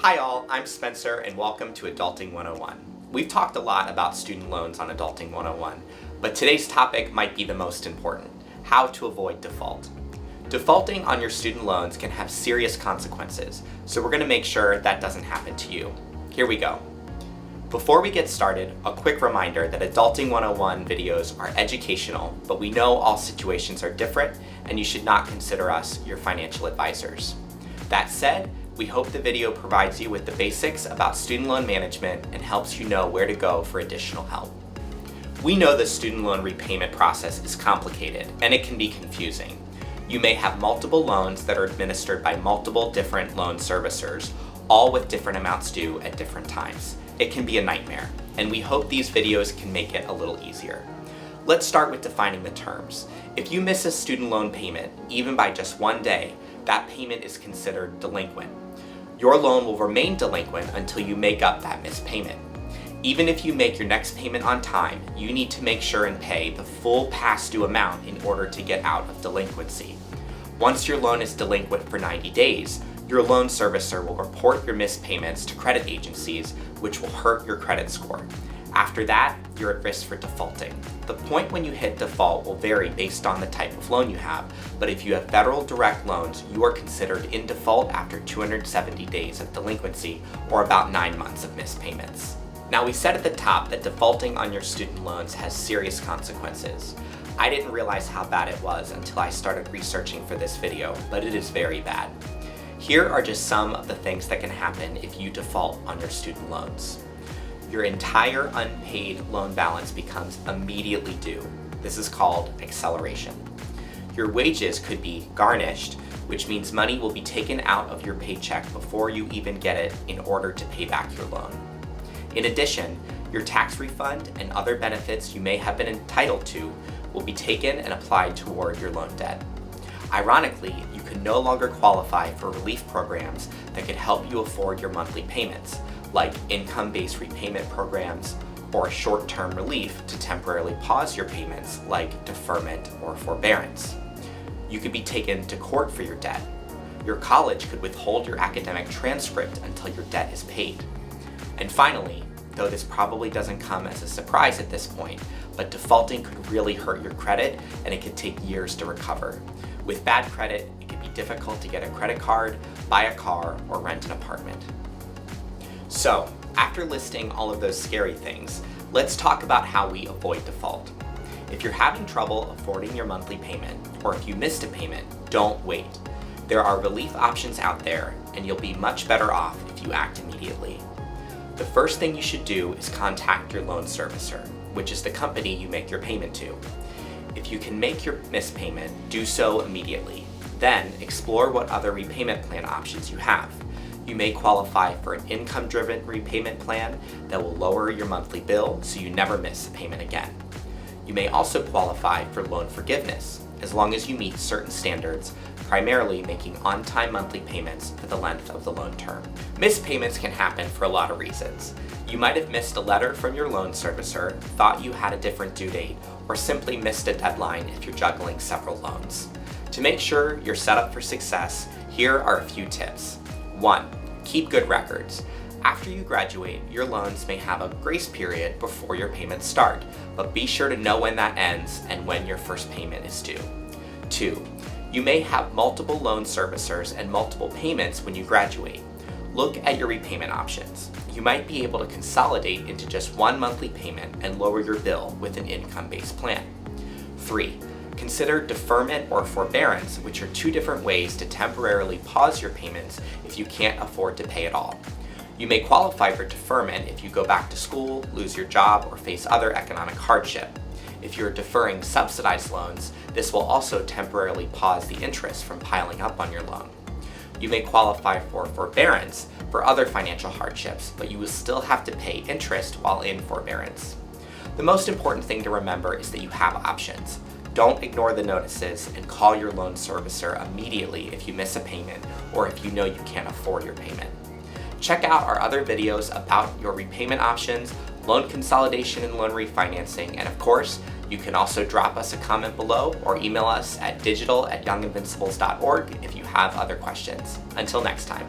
Hi all, I'm Spencer and welcome to Adulting 101. We've talked a lot about student loans on Adulting 101, but today's topic might be the most important: how to avoid default. Defaulting on your student loans can have serious consequences, so we're going to make sure that doesn't happen to you. Here we go. Before we get started, a quick reminder that Adulting 101 videos are educational, but we know all situations are different and you should not consider us your financial advisors. That said, we hope the video provides you with the basics about student loan management and helps you know where to go for additional help. We know the student loan repayment process is complicated and it can be confusing. You may have multiple loans that are administered by multiple different loan servicers, all with different amounts due at different times. It can be a nightmare, and we hope these videos can make it a little easier. Let's start with defining the terms. If you miss a student loan payment, even by just one day, that payment is considered delinquent. Your loan will remain delinquent until you make up that missed payment. Even if you make your next payment on time, you need to make sure and pay the full past due amount in order to get out of delinquency. Once your loan is delinquent for 90 days, your loan servicer will report your missed payments to credit agencies, which will hurt your credit score. After that, you're at risk for defaulting. The point when you hit default will vary based on the type of loan you have, but if you have federal direct loans, you are considered in default after 270 days of delinquency, or about 9 months of missed payments. Now, we said at the top that defaulting on your student loans has serious consequences. I didn't realize how bad it was until I started researching for this video, but it is very bad. Here are just some of the things that can happen if you default on your student loans. Your entire unpaid loan balance becomes immediately due. This is called acceleration. Your wages could be garnished, which means money will be taken out of your paycheck before you even get it in order to pay back your loan. In addition, your tax refund and other benefits you may have been entitled to will be taken and applied toward your loan debt. Ironically, you can no longer qualify for relief programs that could help you afford your monthly payments, like income-based repayment programs or short-term relief to temporarily pause your payments, like deferment or forbearance. You could be taken to court for your debt. Your college could withhold your academic transcript until your debt is paid. And finally, though this probably doesn't come as a surprise at this point, but defaulting could really hurt your credit and it could take years to recover. With bad credit, it can be difficult to get a credit card, buy a car, or rent an apartment. So, after listing all of those scary things, let's talk about how we avoid default. If you're having trouble affording your monthly payment, or if you missed a payment, don't wait. There are relief options out there, and you'll be much better off if you act immediately. The first thing you should do is contact your loan servicer, which is the company you make your payment to. If you can make your missed payment, do so immediately. Then explore what other repayment plan options you have. You may qualify for an income-driven repayment plan that will lower your monthly bill so you never miss a payment again. You may also qualify for loan forgiveness, as long as you meet certain standards, primarily making on-time monthly payments for the length of the loan term. Missed payments can happen for a lot of reasons. You might have missed a letter from your loan servicer, thought you had a different due date, or simply missed a deadline if you're juggling several loans. To make sure you're set up for success, here are a few tips. 1. Keep good records. After you graduate, your loans may have a grace period before your payments start, but be sure to know when that ends and when your first payment is due. 2. You may have multiple loan servicers and multiple payments when you graduate. Look at your repayment options. You might be able to consolidate into just one monthly payment and lower your bill with an income-based plan. 3. Consider deferment or forbearance, which are two different ways to temporarily pause your payments if you can't afford to pay at all. You may qualify for deferment if you go back to school, lose your job, or face other economic hardship. If you're deferring subsidized loans, this will also temporarily pause the interest from piling up on your loan. You may qualify for forbearance for other financial hardships, but you will still have to pay interest while in forbearance. The most important thing to remember is that you have options. Don't ignore the notices and call your loan servicer immediately if you miss a payment or if you know you can't afford your payment. Check out our other videos about your repayment options, loan consolidation and loan refinancing, and of course, you can also drop us a comment below or email us at digital@younginvincibles.org if you have other questions. Until next time.